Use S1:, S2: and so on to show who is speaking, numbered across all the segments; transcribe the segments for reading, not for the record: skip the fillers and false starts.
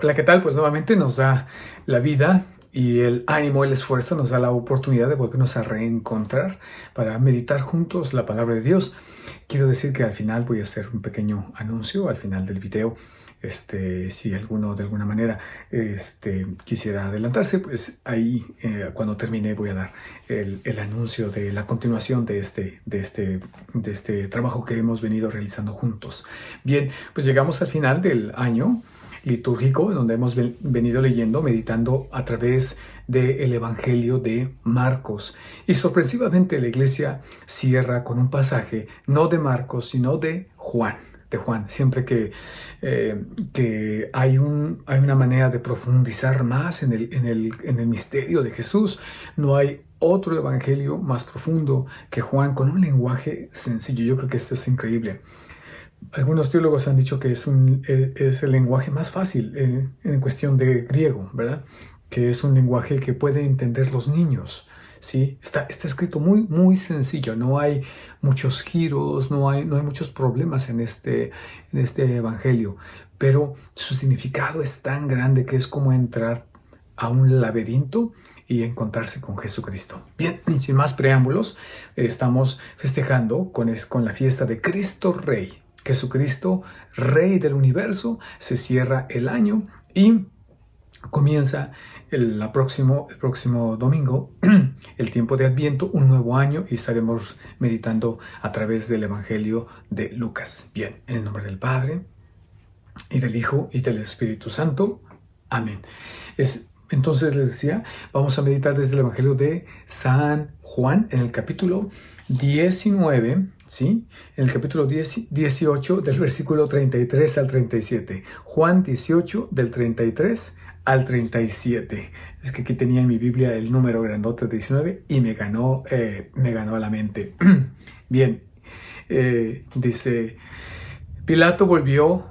S1: Hola, ¿qué tal? Pues nuevamente nos da la vida y el ánimo, el esfuerzo, nos da la oportunidad de volvernos a reencontrar para meditar juntos la palabra de Dios. Quiero decir que al final voy a hacer un pequeño anuncio al final del video. Si alguno de alguna manera quisiera adelantarse, pues ahí cuando termine voy a dar el anuncio de la continuación de este trabajo que hemos venido realizando juntos. Bien, pues llegamos al final del año litúrgico, donde hemos venido leyendo, meditando a través del Evangelio de Marcos. Y sorpresivamente la iglesia cierra con un pasaje no de Marcos, sino de Juan. Siempre que hay una manera de profundizar más en el misterio de Jesús, no hay otro evangelio más profundo que Juan, con un lenguaje sencillo. Yo creo que esto es increíble. Algunos teólogos han dicho que es el lenguaje más fácil en cuestión de griego, ¿verdad? Que es un lenguaje que pueden entender los niños, ¿sí? Está escrito muy, muy sencillo. No hay muchos giros, no hay muchos problemas en este evangelio. Pero su significado es tan grande que es como entrar a un laberinto y encontrarse con Jesucristo. Bien, sin más preámbulos, estamos festejando con la fiesta de Cristo Rey. Jesucristo, Rey del universo. Se cierra el año y comienza el próximo domingo, el tiempo de Adviento, un nuevo año, y estaremos meditando a través del Evangelio de Lucas. Bien, en el nombre del Padre, y del Hijo, y del Espíritu Santo. Amén. Entonces les decía, vamos a meditar desde el Evangelio de San Juan en el capítulo 19, ¿sí? En el capítulo 18 del versículo 33 al 37. Juan 18 del 33 al 37. Es que aquí tenía en mi Biblia el número grandote 19 y me ganó a la mente. Bien, dice, Pilato volvió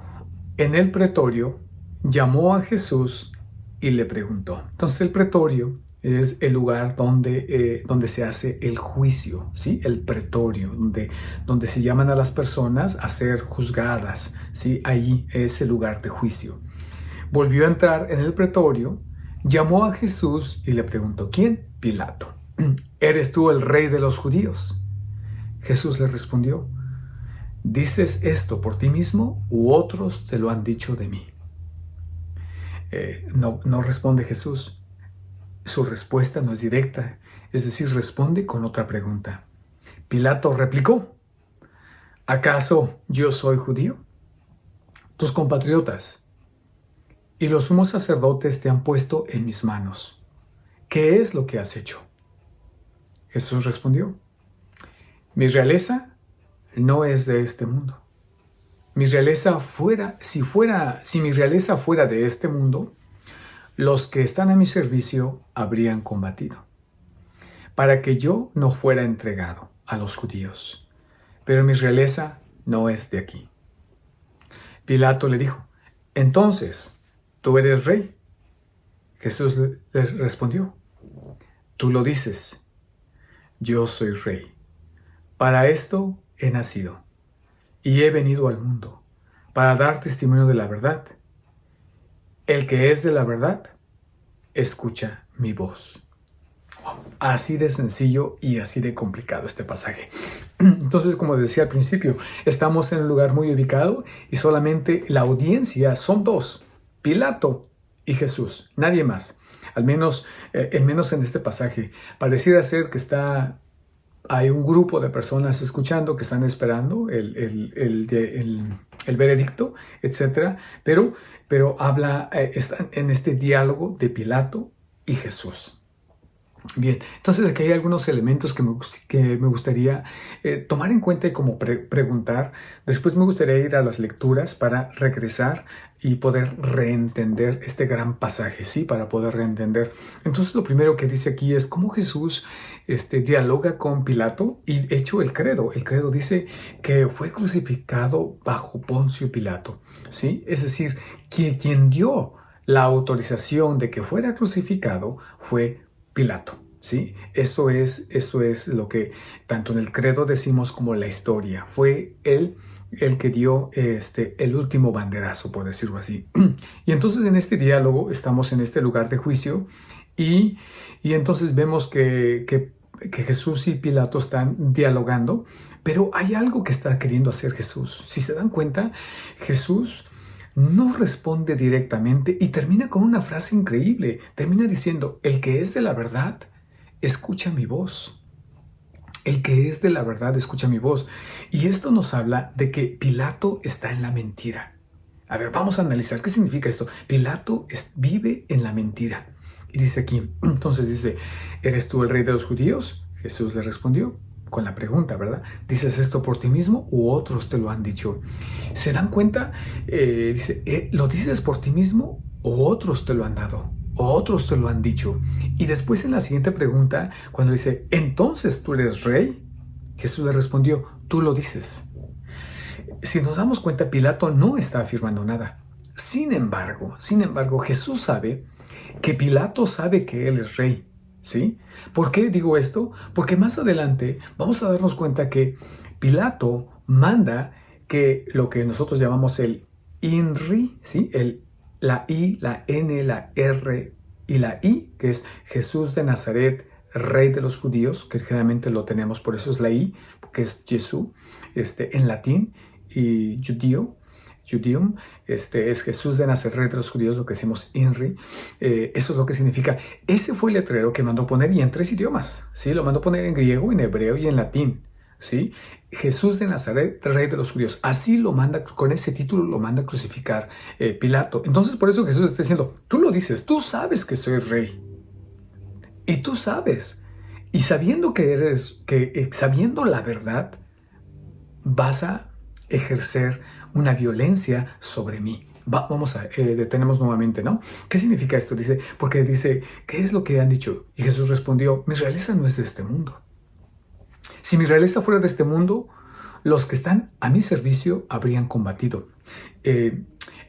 S1: en el pretorio, llamó a Jesús y le preguntó. Entonces el pretorio es el lugar donde se hace el juicio, ¿sí? El pretorio, donde se llaman a las personas a ser juzgadas, ¿sí? Ahí es el lugar de juicio. Volvió a entrar en el pretorio, llamó a Jesús y le preguntó, ¿quién? Pilato. ¿Eres tú el rey de los judíos? Jesús le respondió, ¿dices esto por ti mismo u otros te lo han dicho de mí? No responde Jesús. Su respuesta no es directa, es decir, responde con otra pregunta. Pilato replicó, ¿acaso yo soy judío? Tus compatriotas y los sumos sacerdotes te han puesto en mis manos. ¿Qué es lo que has hecho? Jesús respondió, mi realeza no es de este mundo. Si mi realeza fuera de este mundo, los que están a mi servicio habrían combatido, para que yo no fuera entregado a los judíos. Pero mi realeza no es de aquí. Pilato le dijo, entonces, ¿tú eres rey? Jesús le respondió, tú lo dices, yo soy rey. Para esto he nacido y he venido al mundo, para dar testimonio de la verdad. El que es de la verdad, escucha mi voz. Así de sencillo y así de complicado este pasaje. Entonces, como decía al principio, estamos en un lugar muy ubicado y solamente la audiencia son dos, Pilato y Jesús, nadie más. Al menos en este pasaje, pareciera ser que hay un grupo de personas escuchando que están esperando el veredicto, etc. Pero están en este diálogo de Pilato y Jesús. Bien, entonces aquí hay algunos elementos que me gustaría tomar en cuenta y como preguntar. Después me gustaría ir a las lecturas para regresar y poder reentender este gran pasaje, ¿sí? Para poder reentender. Entonces lo primero que dice aquí es cómo Jesús dialoga con Pilato y hecho el credo. El credo dice que fue crucificado bajo Poncio Pilato, ¿sí? Es decir, quien dio la autorización de que fuera crucificado fue Pilato. ¿sí? Esto es lo que tanto en el credo decimos como en la historia. Fue él el que dio el último banderazo, por decirlo así. Y entonces en este diálogo estamos en este lugar de juicio y, y entonces vemos que Jesús y Pilato están dialogando, pero hay algo que está queriendo hacer Jesús. Si se dan cuenta, Jesús no responde directamente y termina con una frase increíble. Termina diciendo, el que es de la verdad, escucha mi voz. El que es de la verdad, escucha mi voz. Y esto nos habla de que Pilato está en la mentira. A ver, vamos a analizar qué significa esto. Pilato vive en la mentira. Y dice aquí, entonces dice, ¿eres tú el rey de los judíos? Jesús le respondió con la pregunta, ¿verdad? ¿Dices esto por ti mismo u otros te lo han dicho? ¿Se dan cuenta? Dice, ¿lo dices por ti mismo o otros te lo han dado? ¿O otros te lo han dicho? Y después en la siguiente pregunta, cuando dice, ¿entonces tú eres rey? Jesús le respondió, tú lo dices. Si nos damos cuenta, Pilato no está afirmando nada. Sin embargo, Jesús sabe que Pilato sabe que él es rey, ¿sí? ¿Por qué digo esto? Porque más adelante vamos a darnos cuenta que Pilato manda que lo que nosotros llamamos el INRI, ¿sí? La I, la N, la R y la I, que es Jesús de Nazaret, Rey de los Judíos, que generalmente lo tenemos, por eso es la I, que es Jesús, en latín, y Judeum, es Jesús de Nazaret, Rey de los Judíos, lo que decimos INRI. Eso es lo que significa. Ese fue el letrero que mandó poner y en 3 idiomas, ¿sí? Lo mandó poner en griego, en hebreo y en latín, ¿sí? Jesús de Nazaret, Rey de los Judíos. Así lo manda, con ese título lo manda a crucificar Pilato. Entonces por eso Jesús está diciendo, tú lo dices, tú sabes que soy rey. Y tú sabes. Y sabiendo sabiendo la verdad, vas a ejercer una violencia sobre mí. Vamos a detenemos nuevamente, ¿no? ¿Qué significa esto? Porque dice, ¿qué es lo que han dicho? Y Jesús respondió, mi realeza no es de este mundo. Si mi realeza fuera de este mundo, los que están a mi servicio habrían combatido.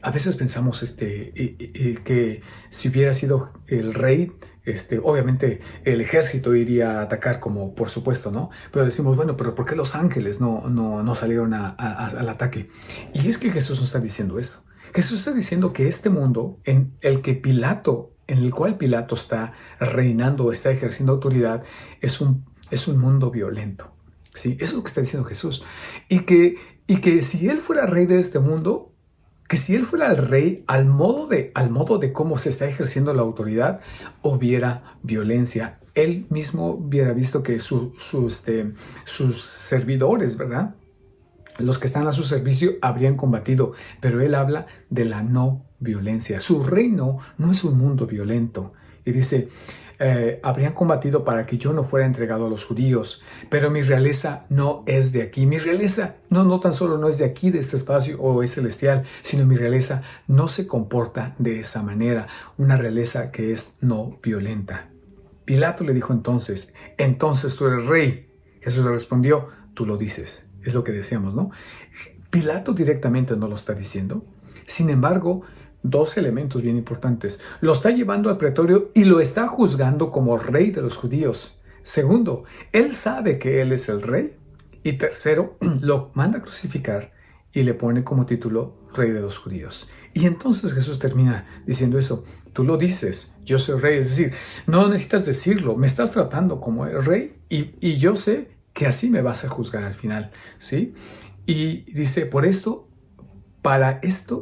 S1: A veces pensamos que si hubiera sido el rey, obviamente el ejército iría a atacar, como por supuesto, ¿no? Pero decimos, bueno, pero ¿por qué los ángeles no salieron al ataque? Y es que Jesús nos está diciendo eso. Jesús está diciendo que este mundo en el cual Pilato está reinando, está ejerciendo autoridad, es un mundo violento. ¿Sí? Eso es lo que está diciendo Jesús. Y que si él fuera rey de este mundo, que si él fuera el rey al modo de cómo se está ejerciendo la autoridad, hubiera violencia. Él mismo hubiera visto que sus servidores, ¿verdad? Los que están a su servicio habrían combatido, pero él habla de la no violencia. Su reino no es un mundo violento. Y dice, habrían combatido para que yo no fuera entregado a los judíos, pero mi realeza no es de aquí. Mi realeza no tan solo no es de aquí, de este espacio o es celestial, sino mi realeza no se comporta de esa manera, una realeza que es no violenta. Pilato le dijo entonces tú eres rey. Jesús le respondió, tú lo dices. Es lo que decíamos, ¿no? Pilato directamente no lo está diciendo. Sin embargo, 2 elementos bien importantes. Lo está llevando al pretorio y lo está juzgando como rey de los judíos. Segundo, él sabe que él es el rey. Y tercero, lo manda a crucificar y le pone como título rey de los judíos. Y entonces Jesús termina diciendo eso. Tú lo dices, yo soy rey. Es decir, no necesitas decirlo. Me estás tratando como el rey y yo sé que así me vas a juzgar al final, ¿sí? Y dice, para esto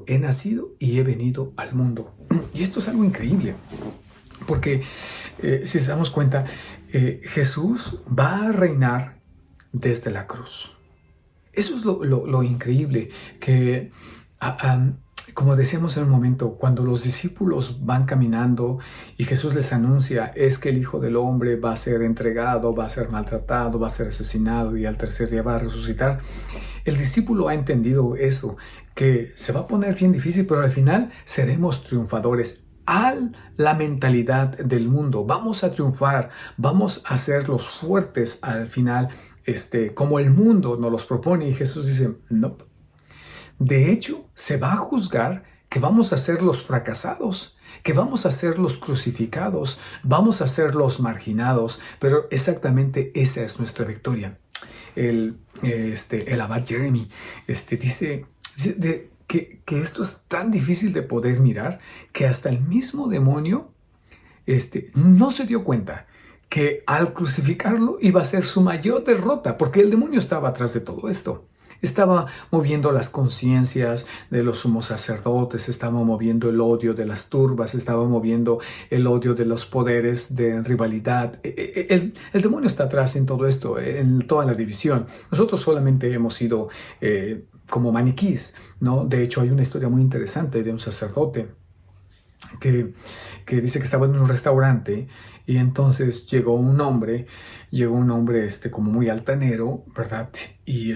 S1: he nacido y he venido al mundo. Y esto es algo increíble, porque si nos damos cuenta, Jesús va a reinar desde la cruz. Eso es lo increíble, que como decíamos en un momento, cuando los discípulos van caminando y Jesús les anuncia, es que el Hijo del Hombre va a ser entregado, va a ser maltratado, va a ser asesinado y al tercer día va a resucitar. El discípulo ha entendido eso, que se va a poner bien difícil, pero al final seremos triunfadores. La mentalidad del mundo, vamos a triunfar, vamos a ser los fuertes al final, como el mundo nos los propone. Y Jesús dice, no. De hecho, se va a juzgar que vamos a ser los fracasados, que vamos a ser los crucificados, vamos a ser los marginados, pero exactamente esa es nuestra victoria. El abad Jeremy dice que esto es tan difícil de poder mirar que hasta el mismo demonio no se dio cuenta que al crucificarlo iba a ser su mayor derrota, porque el demonio estaba atrás de todo esto. Estaba moviendo las conciencias de los sumos sacerdotes, estaba moviendo el odio de las turbas, estaba moviendo el odio de los poderes de rivalidad. El demonio está atrás en todo esto, en toda la división. Nosotros solamente hemos sido como maniquís, ¿no? De hecho, hay una historia muy interesante de un sacerdote que dice que estaba en un restaurante y entonces llegó un hombre como muy altanero, ¿verdad? Y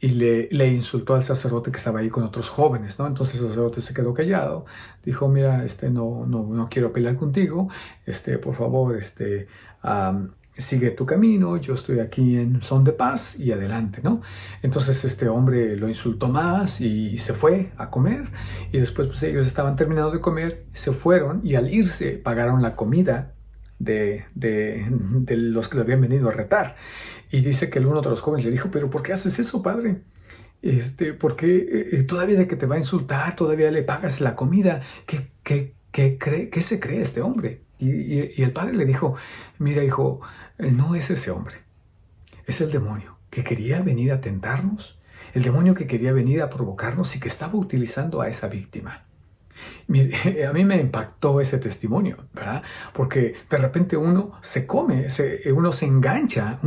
S1: le insultó al sacerdote que estaba ahí con otros jóvenes, ¿no? Entonces el sacerdote se quedó callado, dijo, mira, no quiero pelear contigo, por favor, sigue tu camino, yo estoy aquí en son de paz y adelante, ¿no? Entonces este hombre lo insultó más y se fue a comer y después pues ellos estaban terminando de comer, se fueron y al irse pagaron la comida de los que lo habían venido a retar. Y dice que uno de los jóvenes le dijo, pero ¿por qué haces eso, padre? ¿Por qué todavía de que te va a insultar, todavía le pagas la comida? ¿Qué se cree este hombre? Y el padre le dijo, mira hijo, no es ese hombre, es el demonio que quería venir a tentarnos, el demonio que quería venir a provocarnos y que estaba utilizando a esa víctima. Mire, a mí me impactó ese testimonio, ¿verdad? Porque de repente uno se engancha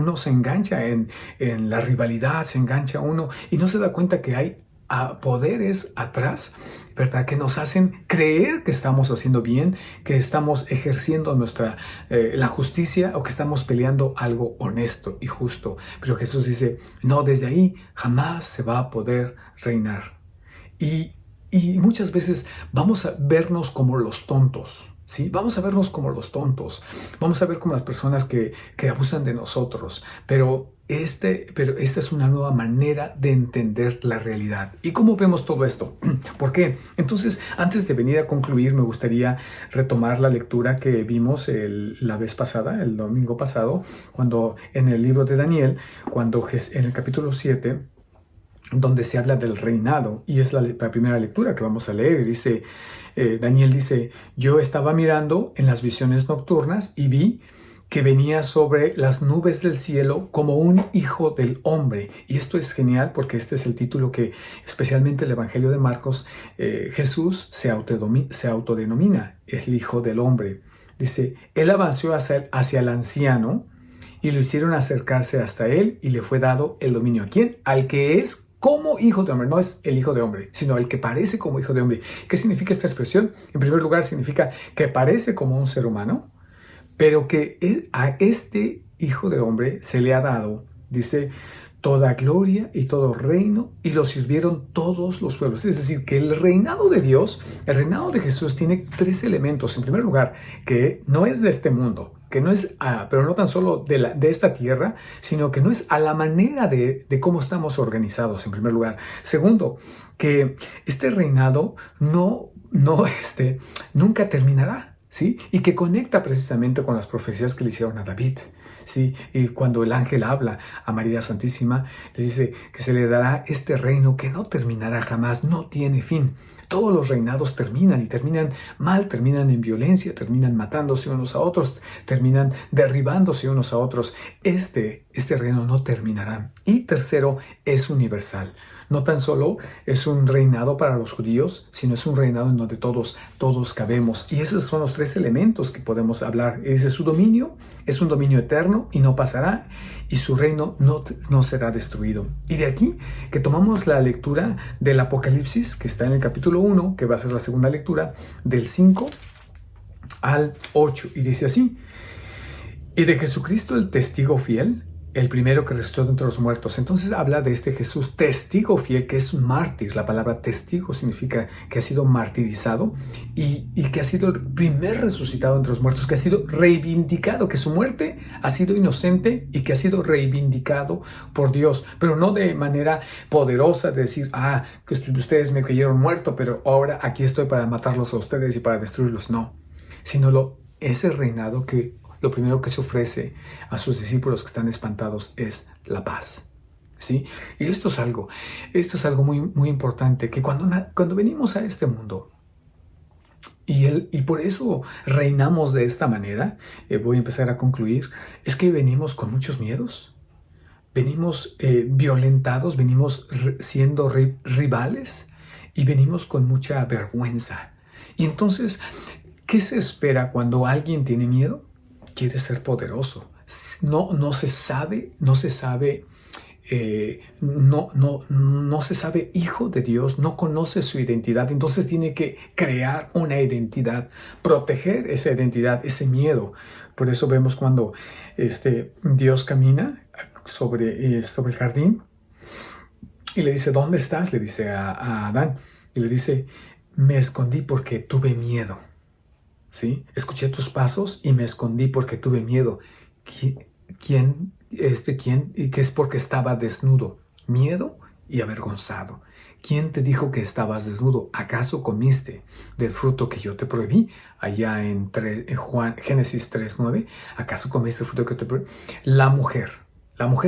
S1: en la rivalidad, se engancha uno y no se da cuenta que hay poderes atrás, ¿verdad? Que nos hacen creer que estamos haciendo bien, que estamos ejerciendo la justicia o que estamos peleando algo honesto y justo. Pero Jesús dice, no, desde ahí jamás se va a poder reinar. Y muchas veces vamos a vernos como los tontos, ¿sí? Vamos a vernos como los tontos, vamos a ver como las personas que abusan de nosotros, pero esta es una nueva manera de entender la realidad. ¿Y cómo vemos todo esto? ¿Por qué? Entonces, antes de venir a concluir, me gustaría retomar la lectura que vimos la vez pasada, el domingo pasado, cuando en el libro de Daniel, cuando en el capítulo 7, donde se habla del reinado, y es la primera lectura que vamos a leer. Dice, Daniel dice, yo estaba mirando en las visiones nocturnas y vi que venía sobre las nubes del cielo como un hijo del hombre. Y esto es genial porque este es el título que, especialmente el Evangelio de Marcos, Jesús se autodenomina, es el hijo del hombre. Dice, él avanzó hacia el anciano y lo hicieron acercarse hasta él y le fue dado el dominio. ¿A quién? Al que es como hijo de hombre, no es el hijo de hombre, sino el que parece como hijo de hombre. ¿Qué significa esta expresión? En primer lugar, significa que parece como un ser humano, pero que a este hijo de hombre se le ha dado, dice, toda gloria y todo reino, y lo sirvieron todos los pueblos. Es decir, que el reinado de Dios, el reinado de Jesús tiene tres elementos. En primer lugar, que no es de este mundo, que no es, pero no tan solo de esta tierra, sino que no es a la manera de cómo estamos organizados, en primer lugar. Segundo, que este reinado nunca terminará, ¿sí? Y que conecta precisamente con las profecías que le hicieron a David, ¿sí? Y cuando el ángel habla a María Santísima, le dice que se le dará este reino que no terminará jamás, no tiene fin. Todos los reinados terminan y terminan mal, terminan en violencia, terminan matándose unos a otros, terminan derribándose unos a otros. Este reino no terminará. Y tercero, es universal. No tan solo es un reinado para los judíos, sino es un reinado en donde todos cabemos. Y esos son los tres elementos que podemos hablar. Y dice, su dominio es un dominio eterno y no pasará, y su reino no será destruido. Y de aquí que tomamos la lectura del Apocalipsis, que está en el capítulo 1, que va a ser la segunda lectura, del 5 al 8. Y dice así, y de Jesucristo el testigo fiel, el primero que resucitó de entre los muertos. Entonces habla de este Jesús testigo fiel, que es un mártir. La palabra testigo significa que ha sido martirizado y que ha sido el primer resucitado entre los muertos, que ha sido reivindicado, que su muerte ha sido inocente y que ha sido reivindicado por Dios, pero no de manera poderosa de decir, que ustedes me creyeron muerto, pero ahora aquí estoy para matarlos a ustedes y para destruirlos. No, sino ese reinado que lo primero que se ofrece a sus discípulos que están espantados es la paz, ¿sí? Y esto es algo muy, muy importante, que cuando venimos a este mundo, y por eso reinamos de esta manera, voy a empezar a concluir, es que venimos con muchos miedos, venimos violentados, venimos siendo rivales y venimos con mucha vergüenza. Y entonces, ¿qué se espera cuando alguien tiene miedo? Quiere ser poderoso. No se sabe hijo de Dios, no conoce su identidad, entonces tiene que crear una identidad, proteger esa identidad, ese miedo. Por eso vemos cuando Dios camina sobre el jardín y le dice, ¿dónde estás? Le dice a Adán, y le dice, me escondí porque tuve miedo. ¿Sí? Escuché tus pasos y me escondí porque tuve miedo. ¿Quién? Y que es porque estaba desnudo, miedo y avergonzado. ¿Quién te dijo que estabas desnudo? ¿Acaso comiste del fruto que yo te prohibí? Allá en Génesis 3:9. ¿Acaso comiste el fruto que te prohibí? La mujer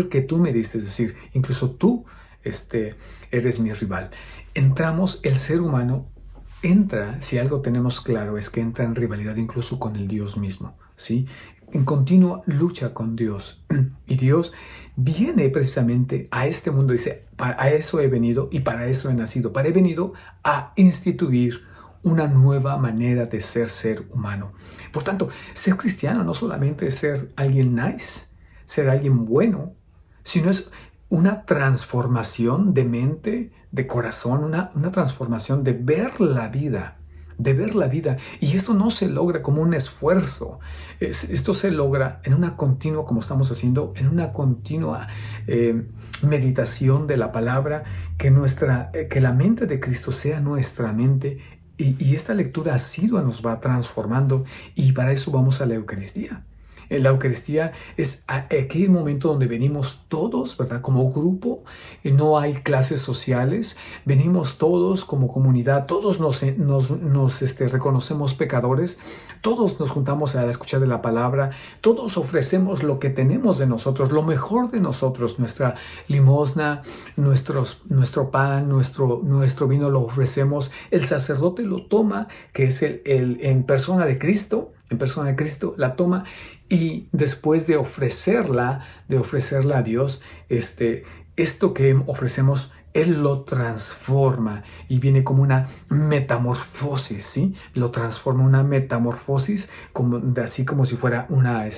S1: que tú me diste, es decir, incluso tú eres mi rival. El ser humano entra, si algo tenemos claro, es que entra en rivalidad incluso con el Dios mismo, ¿sí? En continua lucha con Dios. Y Dios viene precisamente a este mundo, dice, a eso he venido y para eso he nacido. He venido a instituir una nueva manera de ser humano. Por tanto, ser cristiano no solamente es ser alguien nice, ser alguien bueno, sino es una transformación de mente, de corazón, una transformación de ver la vida. Y esto no se logra como un esfuerzo. Esto se logra en una continua, como estamos haciendo, en una continua meditación de la palabra, que la mente de Cristo sea nuestra mente. Y esta lectura nos va transformando, y para eso vamos a la Eucaristía. La Eucaristía es aquel momento donde venimos todos, ¿verdad? Como grupo, no hay clases sociales, venimos todos como comunidad, todos nos reconocemos pecadores, todos nos juntamos a la escucha de la palabra, todos ofrecemos lo que tenemos de nosotros, lo mejor de nosotros, nuestra limosna, nuestro pan, nuestro vino lo ofrecemos, el sacerdote lo toma, que es en persona de Cristo, la toma, y después de ofrecerla a Dios, esto que ofrecemos, Él lo transforma y viene como una metamorfosis, ¿sí? Lo transforma, una metamorfosis, así como si fuera una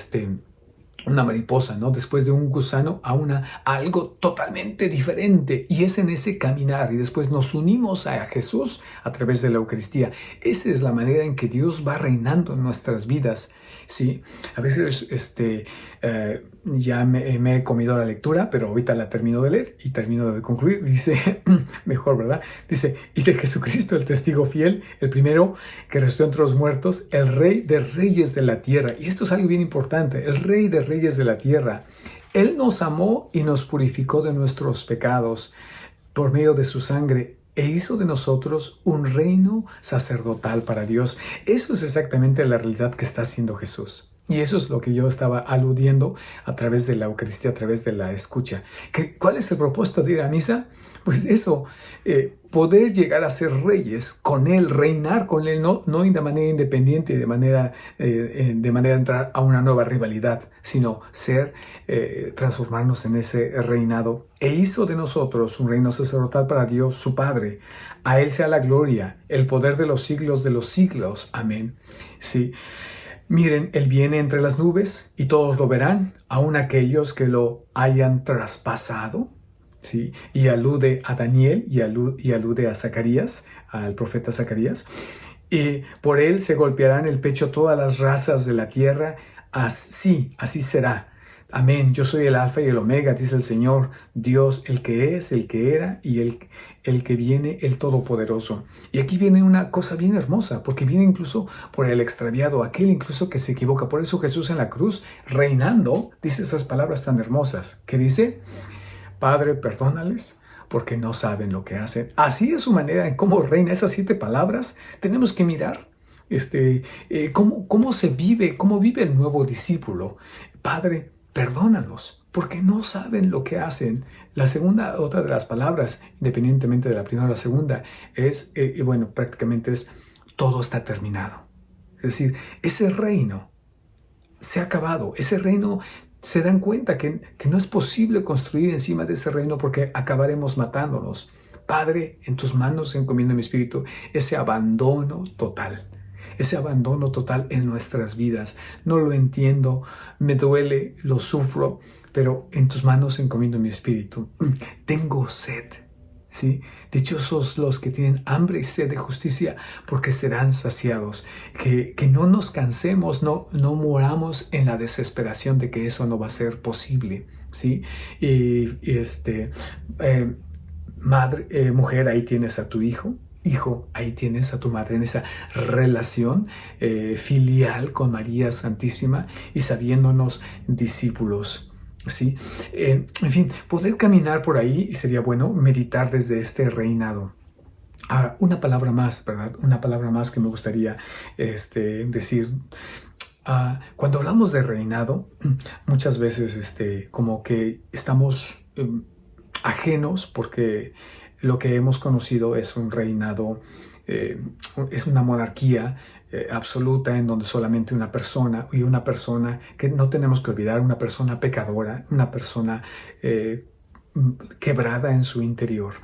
S1: mariposa, ¿no? Después de un gusano a algo totalmente diferente. Y es en ese caminar, y después nos unimos a Jesús a través de la Eucaristía. Esa es la manera en que Dios va reinando en nuestras vidas, ¿sí? A veces ya me he comido la lectura, pero ahorita la termino de leer y termino de concluir. Dice, mejor, ¿verdad? Dice, y de Jesucristo, el testigo fiel, el primero que resucitó entre los muertos, el Rey de Reyes de la tierra. Y esto es algo bien importante, el Rey de Reyes de la tierra. Él nos amó y nos purificó de nuestros pecados por medio de su sangre, e hizo de nosotros un reino sacerdotal para Dios. Eso es exactamente la realidad que está haciendo Jesús. Y eso es lo que yo estaba aludiendo a través de la Eucaristía, a través de la escucha. ¿Cuál es el propósito de ir a misa? Pues eso, poder llegar a ser reyes con Él, reinar con Él, no de manera independiente y de manera de entrar a una nueva rivalidad, sino transformarnos en ese reinado. E hizo de nosotros un reino sacerdotal para Dios, su Padre. A Él sea la gloria, el poder de los siglos. Amén. Sí. Miren, Él viene entre las nubes y todos lo verán, aun aquellos que lo hayan traspasado, ¿sí? Y alude a Daniel y alude a Zacarías, al profeta Zacarías. Y por Él se golpearán el pecho todas las razas de la tierra. Así será. Amén. Yo soy el Alfa y el Omega, dice el Señor, Dios, el que es, el que era y el que viene, el Todopoderoso. Y aquí viene una cosa bien hermosa, porque viene incluso por el extraviado, aquel incluso que se equivoca. Por eso Jesús en la cruz, reinando, dice esas palabras tan hermosas, que dice: Padre, perdónales, porque no saben lo que hacen. Así es su manera en cómo reina. Esas 7 palabras tenemos que mirar cómo se vive, cómo vive el nuevo discípulo. Padre, perdónalos, porque no saben lo que hacen. La segunda, otra de las palabras, independientemente de la primera o la segunda, es, bueno, prácticamente es: todo está terminado. Es decir, ese reino se ha acabado. Ese reino, se dan cuenta que no es posible construir encima de ese reino porque acabaremos matándonos. Padre, en tus manos encomiendo mi espíritu. Ese abandono total en nuestras vidas. No lo entiendo, me duele, lo sufro, pero en tus manos encomiendo mi espíritu. Tengo sed, ¿sí? Dichosos los que tienen hambre y sed de justicia, porque serán saciados. Que no nos cansemos, no moramos en la desesperación de que eso no va a ser posible, ¿sí? Mujer, ahí tienes a tu hijo. Hijo, ahí tienes a tu madre en esa relación filial con María Santísima y sabiéndonos discípulos, ¿sí? En fin, poder caminar por ahí sería bueno meditar desde este reinado. Ahora, una palabra más, ¿verdad? Una palabra más que me gustaría decir. Cuando hablamos de reinado, muchas veces como que estamos ajenos porque lo que hemos conocido es un reinado, es una monarquía absoluta en donde solamente una persona que no tenemos que olvidar, una persona pecadora, una persona quebrada en su interior,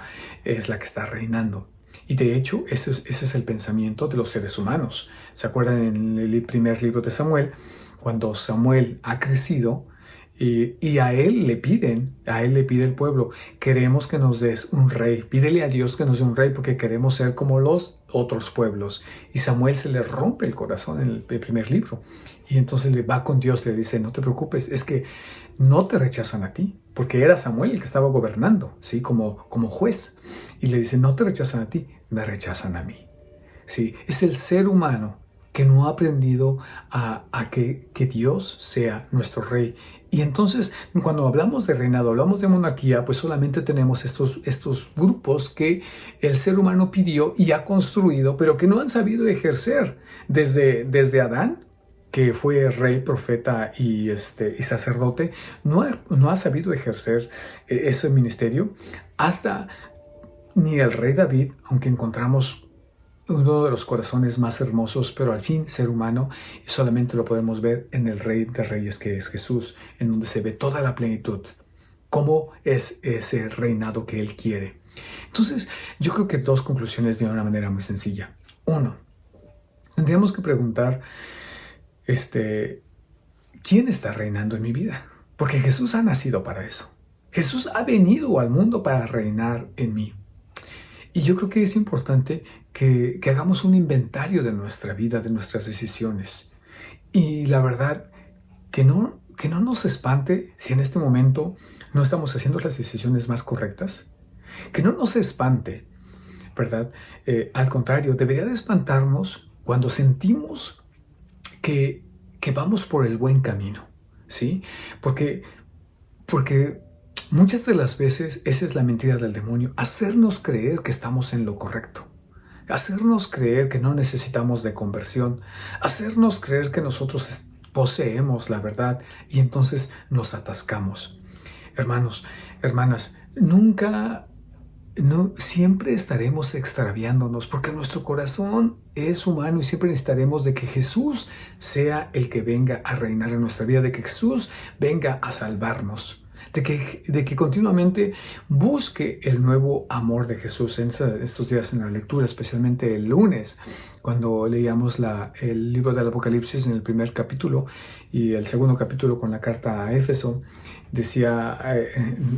S1: es la que está reinando. Y de hecho, ese es el pensamiento de los seres humanos. ¿Se acuerdan en el primer libro de Samuel? Cuando Samuel ha crecido, y a él le pide el pueblo: queremos que nos des un rey, pídele a Dios que nos dé un rey porque queremos ser como los otros pueblos. Y Samuel se le rompe el corazón en el primer libro, y entonces le va con Dios, le dice: no te preocupes, es que no te rechazan a ti, porque era Samuel el que estaba gobernando, ¿sí? como juez, y le dice: no te rechazan a ti, me rechazan a mí, ¿sí? Es el ser humano que no ha aprendido a que Dios sea nuestro rey. Y entonces, cuando hablamos de reinado, hablamos de monarquía, pues solamente tenemos estos grupos que el ser humano pidió y ha construido, pero que no han sabido ejercer desde Adán, que fue rey, profeta y sacerdote, no ha sabido ejercer ese ministerio, hasta ni el rey David, aunque encontramos uno de los corazones más hermosos, pero al fin ser humano, y solamente lo podemos ver en el Rey de Reyes, que es Jesús, en donde se ve toda la plenitud. ¿Cómo es ese reinado que Él quiere? Entonces, yo creo que 2 conclusiones de una manera muy sencilla. 1, tendríamos que preguntar, ¿quién está reinando en mi vida? Porque Jesús ha nacido para eso. Jesús ha venido al mundo para reinar en mí. Y yo creo que es importante que hagamos un inventario de nuestra vida, de nuestras decisiones. Y la verdad, que no nos espante si en este momento no estamos haciendo las decisiones más correctas. Que no nos espante, ¿verdad? Al contrario, debería de espantarnos cuando sentimos que vamos por el buen camino, ¿sí? Porque muchas de las veces esa es la mentira del demonio: hacernos creer que estamos en lo correcto, hacernos creer que no necesitamos de conversión, hacernos creer que nosotros poseemos la verdad, y entonces nos atascamos. Hermanos, hermanas, siempre estaremos extraviándonos porque nuestro corazón es humano y siempre necesitaremos de que Jesús sea el que venga a reinar en nuestra vida, de que Jesús venga a salvarnos. De que continuamente busque el nuevo amor de Jesús. En estos días en la lectura, especialmente el lunes, cuando leíamos el libro del Apocalipsis en el primer capítulo y el segundo capítulo con la carta a Éfeso, decía,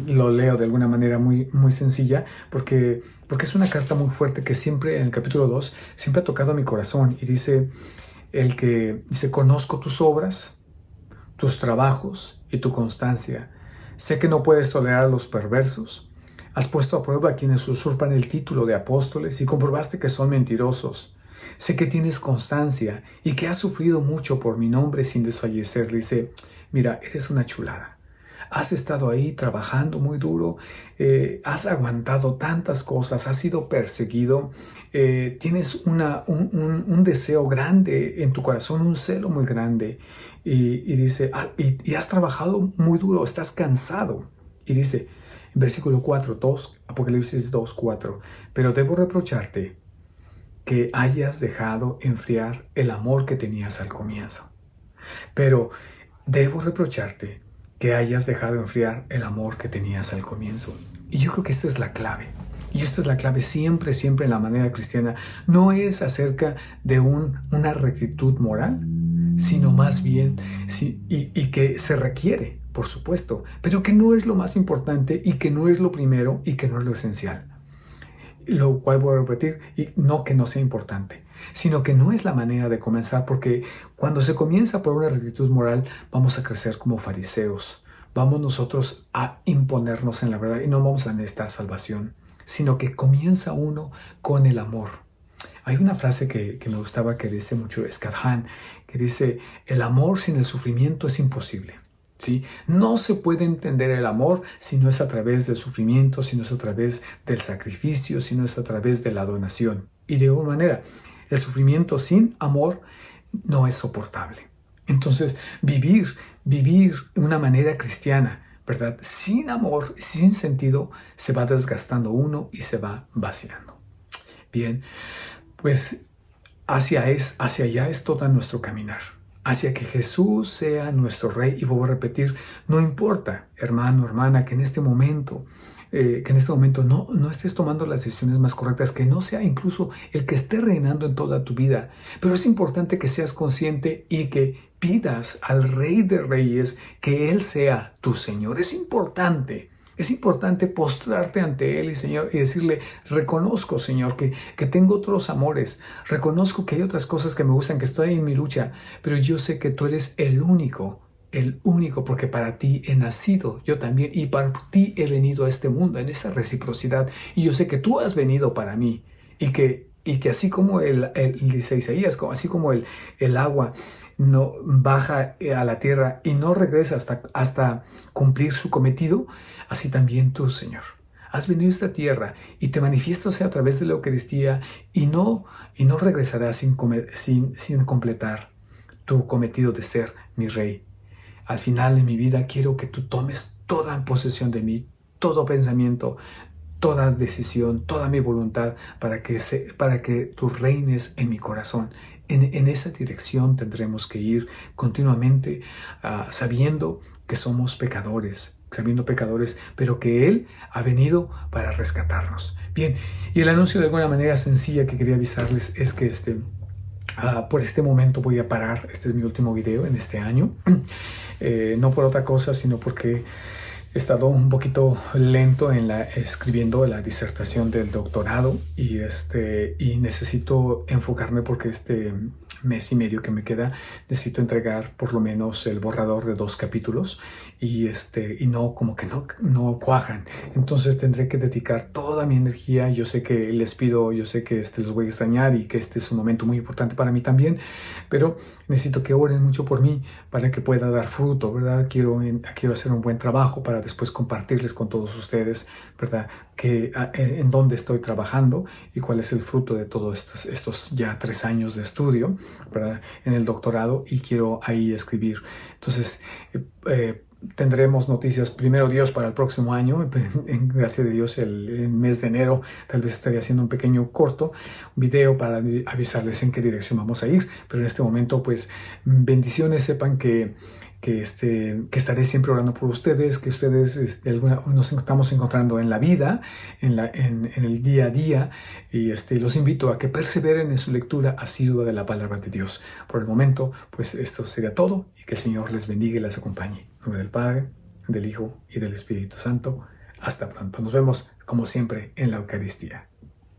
S1: lo leo de alguna manera muy, muy sencilla, porque es una carta muy fuerte que siempre, en el capítulo 2, siempre ha tocado mi corazón, y dice: conozco tus obras, tus trabajos y tu constancia. Sé que no puedes tolerar a los perversos. Has puesto a prueba a quienes usurpan el título de apóstoles y comprobaste que son mentirosos. Sé que tienes constancia y que has sufrido mucho por mi nombre sin desfallecer. Dice, mira, eres una chulada. Has estado ahí trabajando muy duro, has aguantado tantas cosas, has sido perseguido, tienes un deseo grande en tu corazón, un celo muy grande. Y dice, y has trabajado muy duro, estás cansado. Y dice, en versículo 4, Apocalipsis 2, 4, pero debo reprocharte que hayas dejado enfriar el amor que tenías al comienzo. Pero debo reprocharte que hayas dejado enfriar el amor que tenías al comienzo. Y yo creo que esta es la clave. Y esta es la clave siempre, siempre en la manera cristiana. No es acerca de una rectitud moral, sino más bien, y que se requiere, por supuesto, pero que no es lo más importante y que no es lo primero y que no es lo esencial. Lo cual voy a repetir, y no que no sea importante, sino que no es la manera de comenzar, porque cuando se comienza por una rectitud moral, vamos a crecer como fariseos, vamos nosotros a imponernos en la verdad y no vamos a necesitar salvación, sino que comienza uno con el amor. Hay una frase que me gustaba que dice mucho Scott Hahn, que dice, el amor sin el sufrimiento es imposible. ¿Sí? No se puede entender el amor si no es a través del sufrimiento, si no es a través del sacrificio, si no es a través de la donación. Y de alguna manera, el sufrimiento sin amor no es soportable. Entonces, vivir de una manera cristiana, ¿verdad? Sin amor, sin sentido, se va desgastando uno y se va vaciando. Bien, pues hacia allá es todo nuestro caminar. Hacia que Jesús sea nuestro Rey. Y vuelvo a repetir, no importa, hermano, hermana, que en este momento no estés tomando las decisiones más correctas, que no sea incluso el que esté reinando en toda tu vida. Pero es importante que seas consciente y que pidas al Rey de Reyes que Él sea tu Señor. Es importante postrarte ante Él y decirle, reconozco, Señor, que tengo otros amores. Reconozco que hay otras cosas que me gustan, que estoy en mi lucha, pero yo sé que tú eres el único, porque para ti he nacido yo también y para ti he venido a este mundo en esa reciprocidad. Y yo sé que tú has venido para mí y que así como dice Isaías, así como el agua no baja a la tierra y no regresa hasta cumplir su cometido, así también tú, Señor. Has venido a esta tierra y te manifiestas a través de la Eucaristía y no regresarás sin completar tu cometido de ser mi Rey. Al final de mi vida quiero que tú tomes toda posesión de mí, todo pensamiento, toda decisión, toda mi voluntad para que tú reines en mi corazón. En esa dirección tendremos que ir continuamente, sabiendo que somos pecadores, pero que Él ha venido para rescatarnos. Bien, y el anuncio de alguna manera sencilla que quería avisarles es que por este momento voy a parar. Este es mi último video en este año. No por otra cosa, sino porque he estado un poquito lento escribiendo la disertación del doctorado y necesito enfocarme porque este mes y medio que me queda necesito entregar por lo menos el borrador de 2 capítulos y no, como que no cuajan. Entonces tendré que dedicar toda mi energía. Yo sé que los voy a extrañar y que este es un momento muy importante para mí también, pero necesito que oren mucho por mí para que pueda dar fruto, ¿verdad? Quiero hacer un buen trabajo para después compartirles con todos ustedes, ¿verdad? En dónde estoy trabajando y cuál es el fruto de todos estos ya 3 años de estudio, ¿verdad? En el doctorado, y quiero ahí escribir. Entonces, tendremos noticias, primero Dios, para el próximo año. En gracia de Dios, el mes de enero tal vez estaré haciendo un pequeño corto video para avisarles en qué dirección vamos a ir. Pero en este momento, pues, bendiciones. Sepan que estaré siempre orando por ustedes, que ustedes nos estamos encontrando en la vida, en el día a día, y los invito a que perseveren en su lectura asidua de la palabra de Dios. Por el momento, pues esto sería todo, y que el Señor les bendiga y les acompañe. En nombre del Padre, del Hijo y del Espíritu Santo. Hasta pronto. Nos vemos, como siempre, en la Eucaristía.